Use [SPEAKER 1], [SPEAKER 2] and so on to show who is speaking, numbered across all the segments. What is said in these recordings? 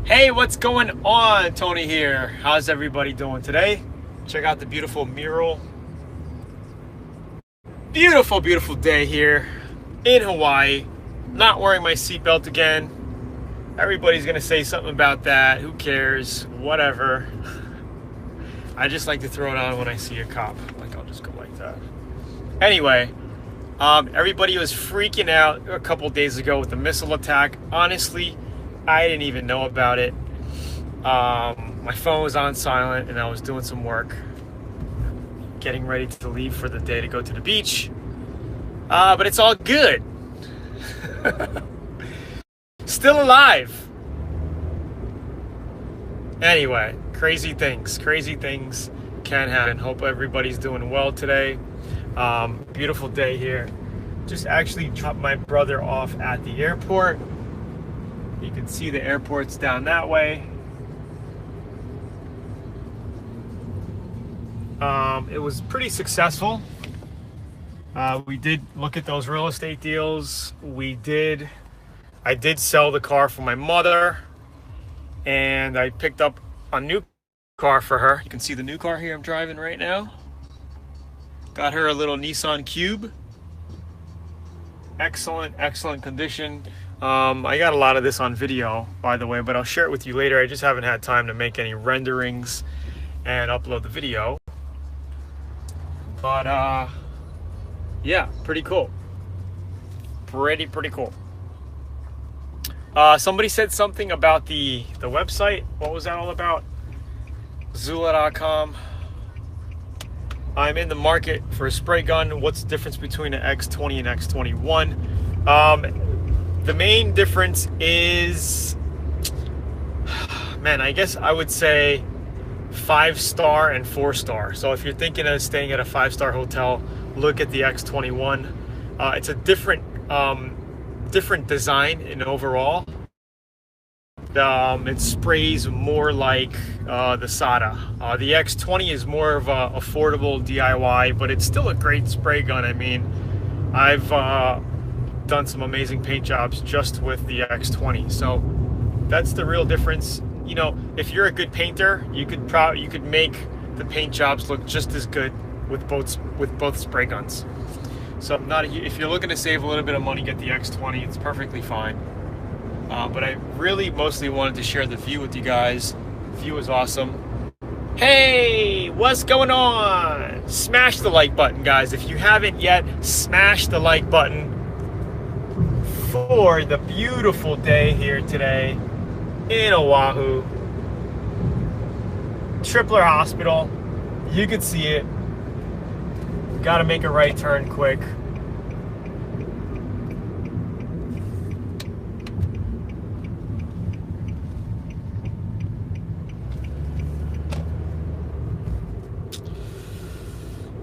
[SPEAKER 1] Hey, what's going on? Tony here. How's everybody doing today? Check out the beautiful mural. Beautiful, beautiful day here in Hawaii. Not wearing my seatbelt again. Everybody's gonna say something about that. Who cares? Whatever. I just like to throw it on when I see a cop. Like, I'll just go like that. Anyway, everybody was freaking out a couple days ago with the missile attack. Honestly, I didn't even know about it. My phone was on silent and I was doing some work, getting ready to leave for the day to go to the beach. But it's all good. Still alive. Anyway, crazy things can happen. Hope everybody's doing well today. Beautiful day here. Just actually dropped my brother off at the airport. You can see the airport's down that way. It was pretty successful. We did look at those real estate deals. I did sell the car for my mother, and I picked up a new car for her. You can see the new car here I'm driving right now. Got her a little Nissan Cube. Excellent condition. I got a lot of this on video, by the way, but I'll share it with you later. I just haven't had time to make any renderings and upload the video. But yeah, pretty cool. Pretty cool. Somebody said something about the website. What was that all about? Zula.com. I'm in the market for a spray gun. What's the difference between an X20 and X21? The main difference is, man, I guess I would say 5-star and 4-star. So if you're thinking of staying at a 5-star hotel, look at the X21. It's a different design in overall. It sprays more like the SATA. The X20 is more of a affordable DIY, but it's still a great spray gun. I mean, I've done some amazing paint jobs just with the X20. So that's the real difference. You know, if you're a good painter, you could make the paint jobs look just as good with both spray guns. So if you're looking to save a little bit of money, get the X20. It's perfectly fine. But I really mostly wanted to share the view with you guys. The view is awesome. Hey, what's going on? Smash the like button, guys. If you haven't yet, smash the like button for the beautiful day here today in Oahu. Tripler Hospital. You can see it. Got to make a right turn quick.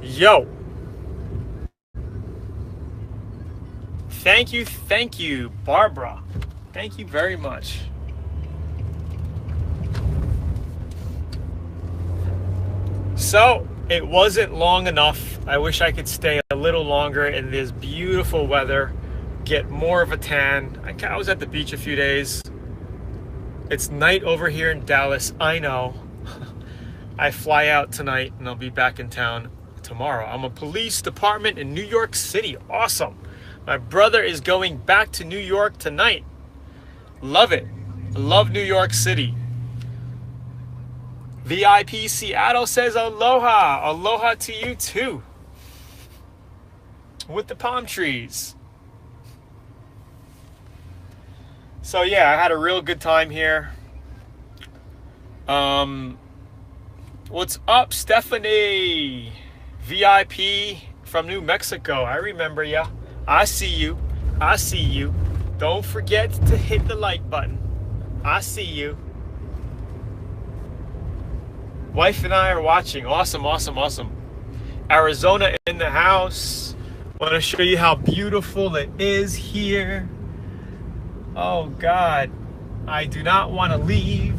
[SPEAKER 1] Yo. Thank you, Barbara. Thank you very much. So, it wasn't long enough. I wish I could stay a little longer in this beautiful weather, get more of a tan. I was at the beach a few days. It's night over here in Dallas, I know. I fly out tonight and I'll be back in town tomorrow. I'm a police department in New York City. Awesome. My brother is going back to New York tonight. Love it. Love New York City. VIP Seattle says aloha. Aloha to you too. With the palm trees. So yeah, I had a real good time here. What's up, Stephanie? VIP from New Mexico. I remember ya. I see you. Don't forget to hit the like button. I see you. Wife and I are watching. Awesome. Arizona in the house. Want to show you how beautiful it is here. Oh God, I do not want to leave.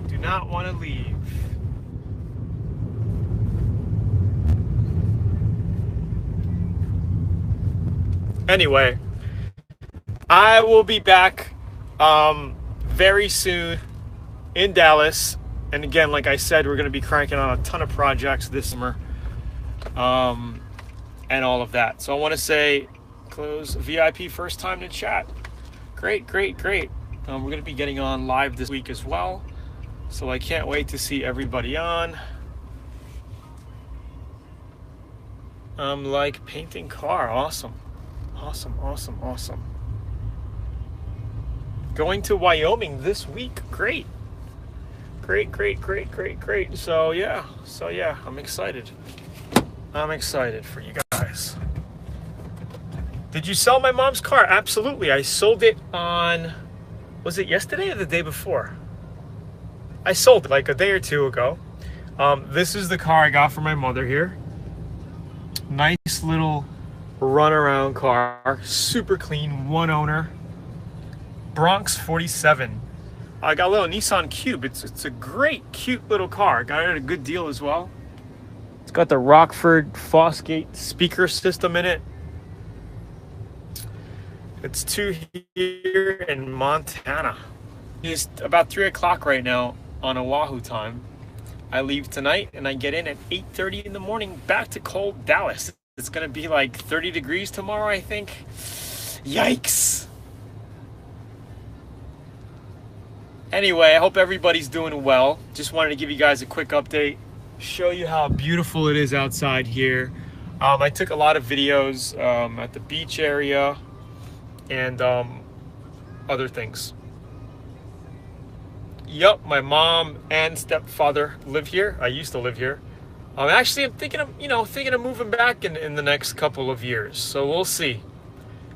[SPEAKER 1] Do not want to leave. Anyway, I will be back very soon in Dallas. And again, like I said, we're going to be cranking on a ton of projects this summer and all of that. So I want to say, close VIP first time to chat. Great, great, great. We're going to be getting on live this week as well. So I can't wait to see everybody on. Like painting car. Awesome. Awesome, awesome, awesome. Going to Wyoming this week. Great. Great, great, great, great, great. So yeah, I'm excited. I'm excited for you guys. Did you sell my mom's car? Absolutely. I sold it on, was it yesterday or the day before? I sold it like a day or two ago. This is the car I got for my mother here. Nice little runaround car. Super clean, one owner. Bronx 47. I got a little Nissan Cube. It's a great, cute little car. Got it at a good deal as well. It's got the Rockford Fosgate speaker system in it. It's 2 here in Montana. It's about 3 o'clock right now on Oahu time. I leave tonight and I get in at 8:30 in the morning back to cold Dallas. It's gonna be like 30 degrees tomorrow, I think. Yikes. Anyway, I hope everybody's doing well. Just wanted to give you guys a quick update, show you how beautiful it is outside here. I took a lot of videos at the beach area and other things. Yup, my mom and stepfather live here. I used to live here. Actually, I'm thinking of moving back in the next couple of years. So we'll see.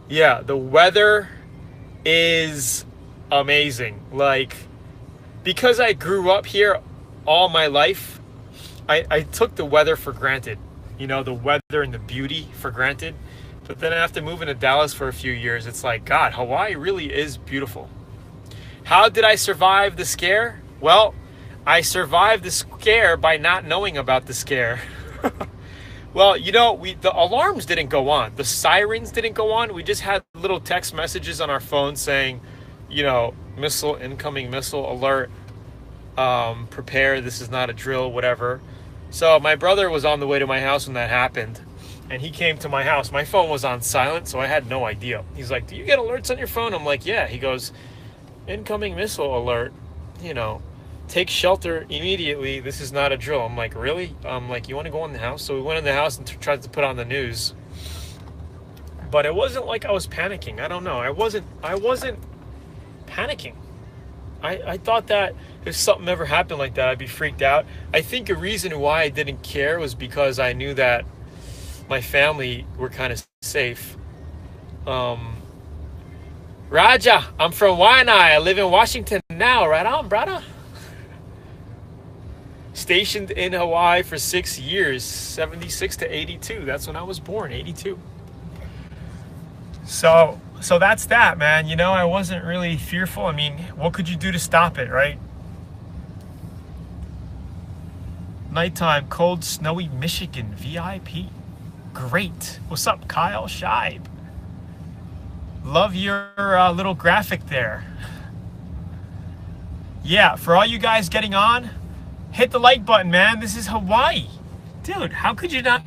[SPEAKER 1] Yeah, the weather is amazing. Like, because I grew up here all my life, I took the weather for granted. You know, the weather and the beauty for granted. But then after moving to Dallas for a few years, it's like, God, Hawaii really is beautiful. How did I survive the scare? Well, I survived the scare by not knowing about the scare. Well, you know, the alarms didn't go on. The sirens didn't go on. We just had little text messages on our phone saying, you know, incoming missile alert, prepare, this is not a drill, whatever. So my brother was on the way to my house when that happened, and he came to my house. My phone was on silent, so I had no idea. He's like, do you get alerts on your phone? I'm like, yeah. He goes, incoming missile alert, you know, take shelter immediately, this is not a drill. I'm like, really? I'm like, you want to go in the house? So we went in the house and tried to put on the news. But it wasn't like I was panicking. I don't know. I wasn't panicking. I thought that if something ever happened like that, I'd be freaked out. I think a reason why I didn't care was because I knew that my family were kind of safe. Raja, I'm from Waianae. I live in Washington now. Right on, brother. Stationed in Hawaii for 6 years, 76 to 82. That's when I was born, 82. So that's that, man. You know, I wasn't really fearful. I mean, what could you do to stop it, right? Nighttime, cold, snowy Michigan, VIP. Great. What's up, Kyle Scheib? Love your little graphic there. Yeah, for all you guys getting on, hit the like button, man. This is Hawaii. Dude, how could you not?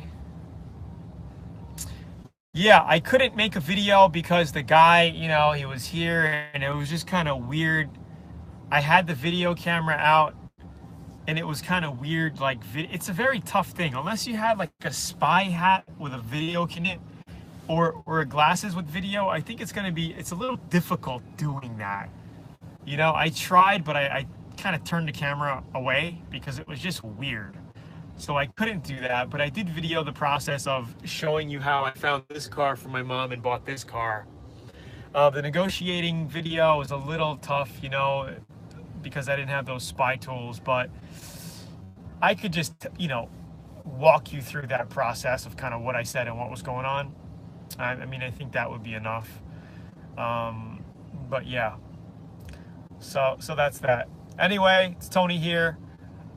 [SPEAKER 1] Yeah, I couldn't make a video because the guy, you know, he was here and it was just kind of weird. I had the video camera out and it was kind of weird. Like, it's a very tough thing. Unless you had like a spy hat with a video in it or glasses with video, I think it's a little difficult doing that. You know, I tried, but I kind of turned the camera away because it was just weird. So I couldn't do that, but I did video the process of showing you how I found this car for my mom and bought this car. The negotiating video was a little tough, you know, because I didn't have those spy tools, but I could just, you know, walk you through that process of kind of what I said and what was going on. I mean, I think that would be enough. But yeah, so that's that. Anyway, it's Tony here.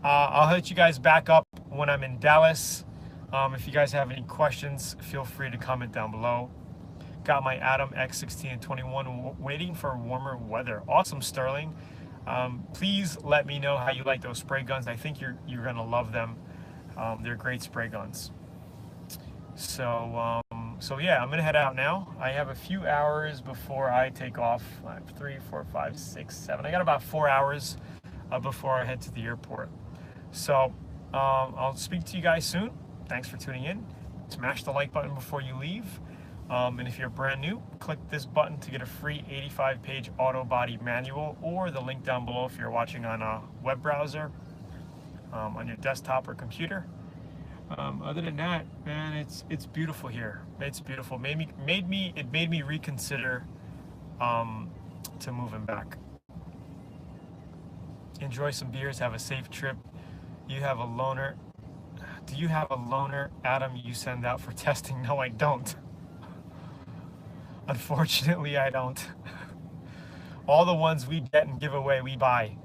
[SPEAKER 1] I'll hit you guys back up when I'm in Dallas. If you guys have any questions, feel free to comment down below. got my Atom X16 and 21 waiting for warmer weather. Awesome, Sterling. Please let me know how you like those spray guns. I think you're gonna love them. They're great spray guns. So yeah, I'm gonna head out now. I have a few hours before I take off. 3, 4, 5, 6, 7. I got about 4 hours before I head to the airport. So I'll speak to you guys soon. Thanks for tuning in. Smash the like button before you leave. And if you're brand new, click this button to get a free 85-page auto body manual, or the link down below if you're watching on a web browser, on your desktop or computer. Other than that, man, it's beautiful here. It's beautiful. It made me reconsider to moving back. Enjoy some beers. Have a safe trip. You have a loaner. Do you have a loaner, Adam, you send out for testing? No, I don't. Unfortunately, I don't. All the ones we get and give away, we buy.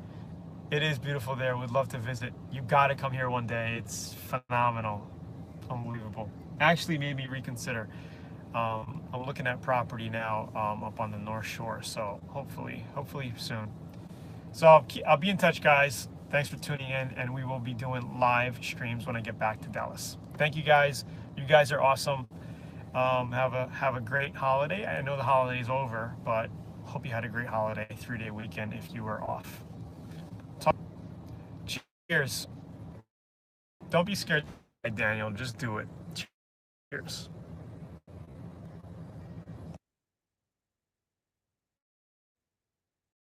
[SPEAKER 1] It is beautiful there. Would love to visit. You got to come here one day. It's phenomenal. Unbelievable. Actually made me reconsider. I'm looking at property now up on the North Shore. So hopefully soon. So I'll be in touch, guys. Thanks for tuning in, and we will be doing live streams when I get back to Dallas. Thank you, guys. You guys are awesome. Have a great holiday. I know the holiday is over, but hope you had a great holiday, 3-day weekend if you were off. Cheers. Don't be scared, Daniel. Just do it. Cheers.